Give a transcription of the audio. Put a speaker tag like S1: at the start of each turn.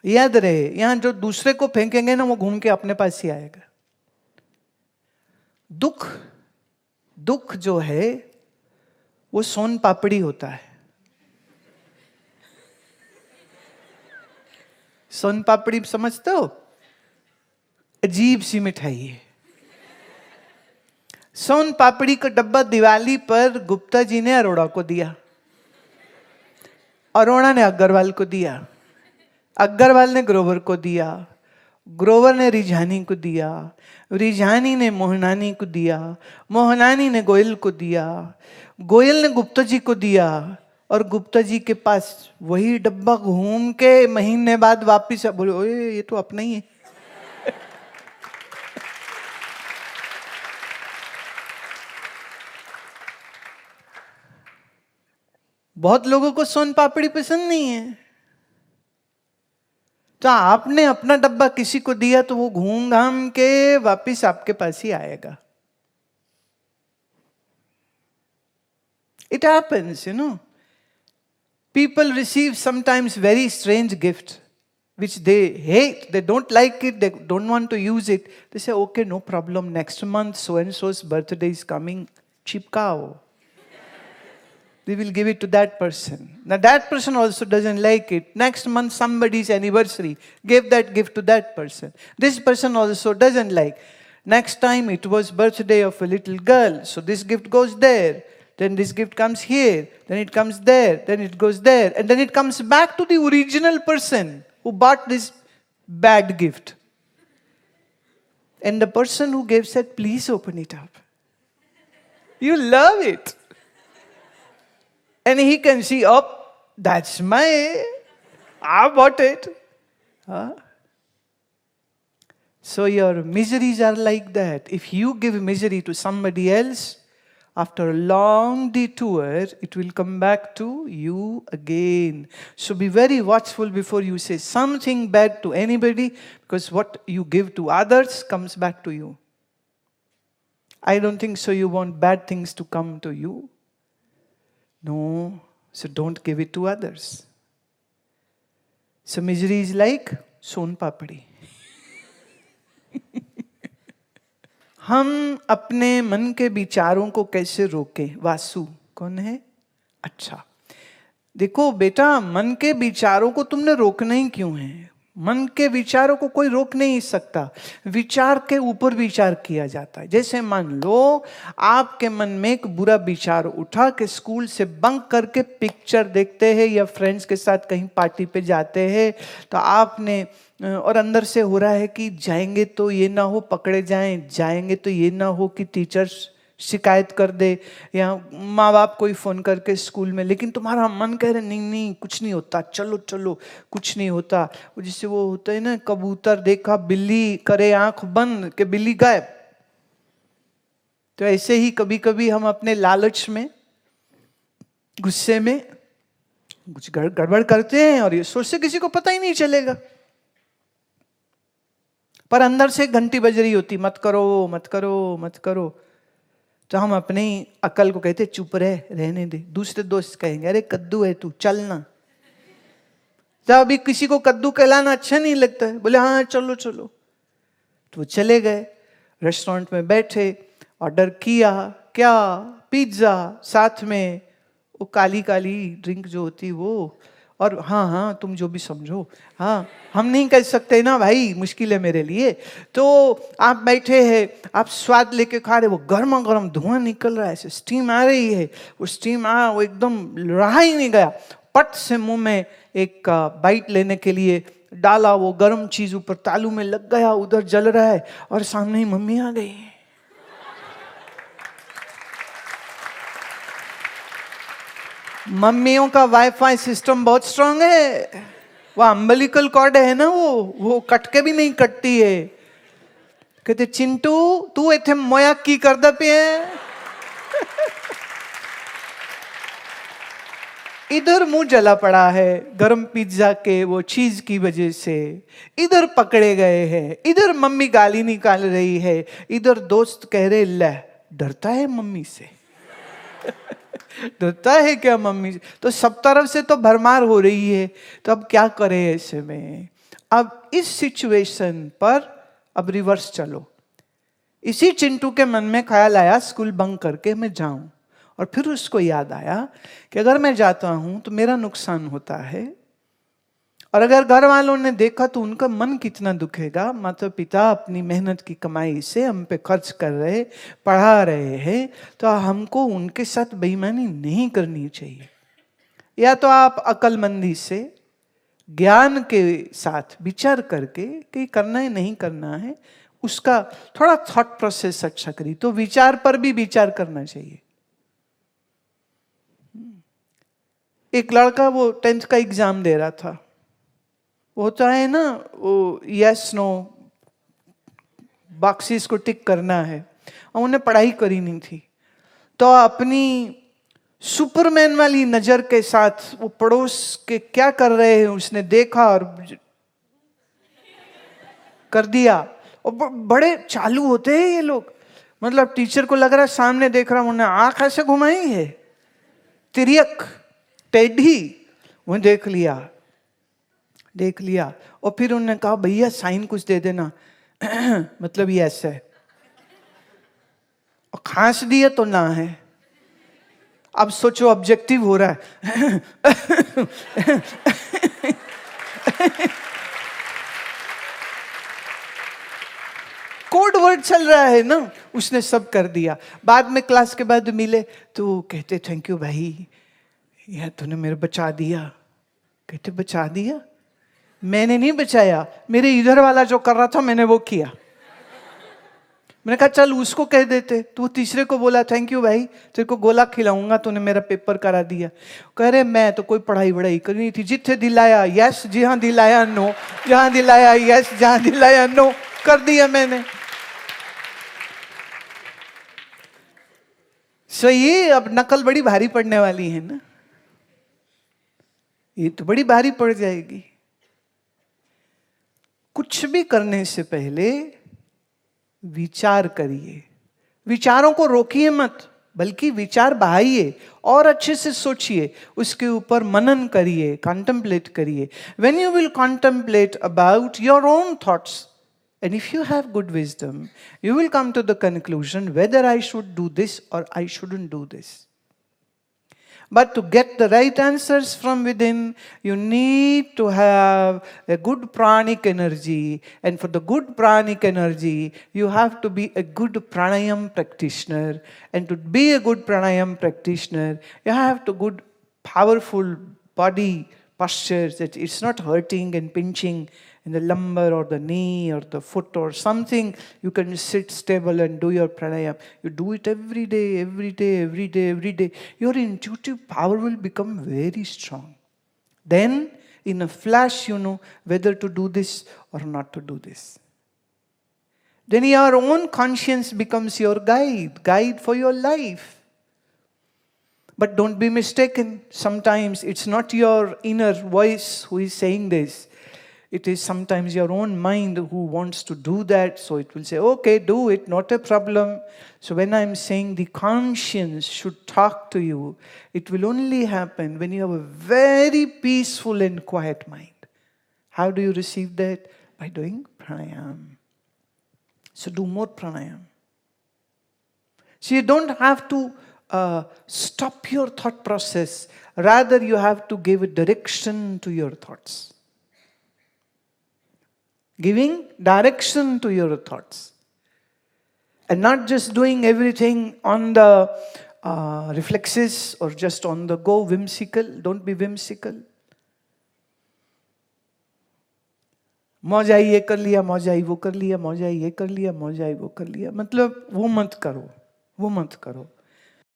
S1: याद रहे, यहां जो दूसरे को फेंकेंगे ना वो घूम के अपने पास ही आएगा। दुख, दुख जो है वो सोन पापड़ी होता है। सोन पापड़ी समझते हो? अजीब सी मिठाई है। सोन पापड़ी का डब्बा दिवाली पर गुप्ता जी ने अरोड़ा को दिया, अरोड़ा ने अग्रवाल को दिया, अग्रवाल ने ग्रोवर को दिया, ग्रोवर ने रिझानी को दिया, रिझानी ने मोहनानी को दिया, मोहनानी ने गोयल को दिया, गोयल ने गुप्ता जी को दिया, और गुप्ता जी के पास वही डब्बा घूम के महीने बाद वापिस बोले, ओए ये तो अपना ही है। बहुत लोगों को सोन पापड़ी पसंद नहीं है, तो आपने अपना डब्बा किसी को दिया तो वो घूम घाम के वापिस आपके पास ही आएगा। It happens, you know. People receive sometimes very strange gifts, which they hate. They don't like it. They don't want to use it. They say, okay, no problem. Next month, so-and-so's birthday is coming. Chipkao. They will give it to that person. Now that person also doesn't like it. Next month, somebody's anniversary. Give that gift to that person. This person also doesn't like. Next time, it was birthday of a little girl. So this gift goes there. Then this gift comes here, then it comes there, then it goes there, and then it comes back to the original person who bought this bad gift. And the person who gave said, please open it up. You love it. And he can see, oh, that's I bought it. Huh? So your miseries are like that. If you give misery to somebody else, after a long detour, it will come back to you again. So be very watchful before you say something bad to anybody, because what you give to others comes back to you. I don't think so you want bad things to come to you. No, so don't give it to others. So misery is like son papadi. हम अपने मन के विचारों को कैसे रोकें? वासु कौन है? अच्छा, देखो बेटा, मन के विचारों को तुमने रोकना ही क्यों है? मन के विचारों को कोई रोक नहीं सकता। विचार के ऊपर विचार किया जाता है। जैसे मान लो आपके मन में एक बुरा विचार उठा कि स्कूल से बंक करके पिक्चर देखते हैं या फ्रेंड्स के साथ कहीं पार्टी पे जाते हैं, तो आपने और अंदर से हो रहा है कि जाएंगे तो ये ना हो पकड़े जाएं, जाएंगे तो ये ना हो कि टीचर्स शिकायत कर दे या माँ बाप कोई फोन करके स्कूल में, लेकिन तुम्हारा मन कह रहे नहीं नहीं कुछ नहीं होता, चलो चलो कुछ नहीं होता। वो जिससे वो होता है ना, कबूतर देखा बिल्ली करे आंख बंद के बिल्ली गायब। तो ऐसे ही कभी कभी हम अपने लालच में, गुस्से में कुछ गड़बड़ करते हैं और ये सोचते किसी को पता ही नहीं चलेगा, पर अंदर से घंटी बज रही होती, मत करो मत करो मत करो। तो हम अपनी अकल को कहते चुप रह, रहने दे। दूसरे दोस्त कहेंगे अरे कद्दू है तू, चलना। तो अभी किसी को कद्दू कहलाना अच्छा नहीं लगता है, बोले हाँ चलो चलो, तो वो चले गए। रेस्टोरेंट में बैठे, ऑर्डर किया, क्या? पिज्जा, साथ में वो काली काली ड्रिंक जो होती वो, और हाँ हाँ तुम जो भी समझो, हाँ हम नहीं कह सकते ना भाई, मुश्किल है मेरे लिए। तो आप बैठे हैं, आप स्वाद लेके खा रहे, वो गर्मा गर्म धुआं निकल रहा है, ऐसे स्टीम आ रही है, वो स्टीम वो एकदम रहा ही नहीं गया। पट से मुंह में एक बाइट लेने के लिए डाला, वो गर्म चीज ऊपर तालू में लग गया, उधर जल रहा है और सामने ही मम्मी आ गई। मम्मियों का वाईफाई सिस्टम बहुत स्ट्रांग है, वो अम्बिलिकल कॉर्ड है ना, वो कट के भी नहीं कटती है। कहते चिंटू तू इथे मोया की करदा पे इधर मुंह जला पड़ा है गरम पिज्जा के वो चीज की वजह से, इधर पकड़े गए हैं, इधर मम्मी गाली निकाल रही है, इधर दोस्त कह रहे ले डरता है मम्मी से डरता है क्या मम्मी से? तो सब तरफ से तो भरमार हो रही है, तो अब क्या करें ऐसे में? अब इस सिचुएशन पर अब रिवर्स चलो। इसी चिंटू के मन में ख्याल आया स्कूल बंक करके मैं जाऊं, और फिर उसको याद आया कि अगर मैं जाता हूं तो मेरा नुकसान होता है, और अगर घर वालों ने देखा तो उनका मन कितना दुखेगा। माता पिता अपनी मेहनत की कमाई से हम पे खर्च कर रहे, पढ़ा रहे हैं, तो हमको उनके साथ बेईमानी नहीं करनी चाहिए। या तो आप अक्लमंदी से ज्ञान के साथ विचार करके कि करना है नहीं करना है, उसका थोड़ा थॉट प्रोसेस अच्छा करिए। तो विचार पर भी विचार करना चाहिए। एक लड़का वो 10th का एग्जाम दे रहा था, होता है ना वो यस नो बॉक्सेस को टिक करना है, और उन्हें पढ़ाई करी नहीं थी, तो अपनी सुपरमैन वाली नजर के साथ वो पड़ोस के क्या कर रहे हैं उसने देखा और कर दिया। और बड़े चालू होते हैं ये लोग, मतलब टीचर को लग रहा है सामने देख रहा हूं, उन्हें आंख ऐसे घुमाई है, तिरक टेढ़ी, वो देख लिया। और फिर उन्होंने कहा भैया साइन कुछ दे देना मतलब ये ऐसा है, और खांस दिया तो ना है। अब सोचो ऑब्जेक्टिव हो रहा है कोड वर्ड चल रहा है ना, उसने सब कर दिया। बाद में क्लास के बाद मिले तो कहते थैंक यू भाई, यार तूने मेरे बचा दिया। कहते बचा दिया? मैंने नहीं बचाया, मेरे इधर वाला जो कर रहा था मैंने वो किया। मैंने कहा चल उसको कह देते, तो वो तीसरे को बोला थैंक यू भाई, तेरे को गोला खिलाऊंगा, तूने मेरा पेपर करा दिया। कह रहे मैं तो कोई पढ़ाई वढ़ाई करनी थी, जिथे दिलाया यस, जहां दिलाया नो, जहां दिलाया यस, जहां दिलाया नो, कर दिया मैंने। सही है, अब नकल बड़ी भारी पड़ने वाली है ना, ये तो बड़ी भारी पड़ जाएगी। कुछ भी करने से पहले विचार करिए, विचारों को रोकिए मत, बल्कि विचार बहाइए और अच्छे से सोचिए, उसके ऊपर मनन करिए, कॉन्टेम्पलेट करिए। When you will contemplate about your own thoughts, and if you have good wisdom, you will come to the conclusion whether I should do this or I shouldn't do this. But to get the right answers from within, you need to have a good pranic energy. And for the good pranic energy, you have to be a good pranayam practitioner. And to be a good pranayam practitioner, you have to good powerful body postures that it's not hurting and pinching in the lumbar or the knee or the foot or something. You can sit stable and do your pranayam. You do it every day, every day, every day, every day. Your intuitive power will become very strong. Then, in a flash, you know whether to do this or not to do this. Then your own conscience becomes your guide for your life. But don't be mistaken. Sometimes it's not your inner voice who is saying this. It is sometimes your own mind who wants to do that. So it will say, okay, do it, not a problem. So when I'm saying the conscience should talk to you, it will only happen when you have a very peaceful and quiet mind. How do you receive that? By doing pranayam. So do more pranayam. So you don't have to stop your thought process. Rather, you have to give a direction to your thoughts. Giving direction to your thoughts. And not just doing everything on the reflexes or just on the go, whimsical. Don't be whimsical. मौज आई ये कर लिया, मौज आई वो कर लिया, मौज आई ये कर लिया, मौज आई वो कर लिया, मतलब वो मत करो, वो मत करो।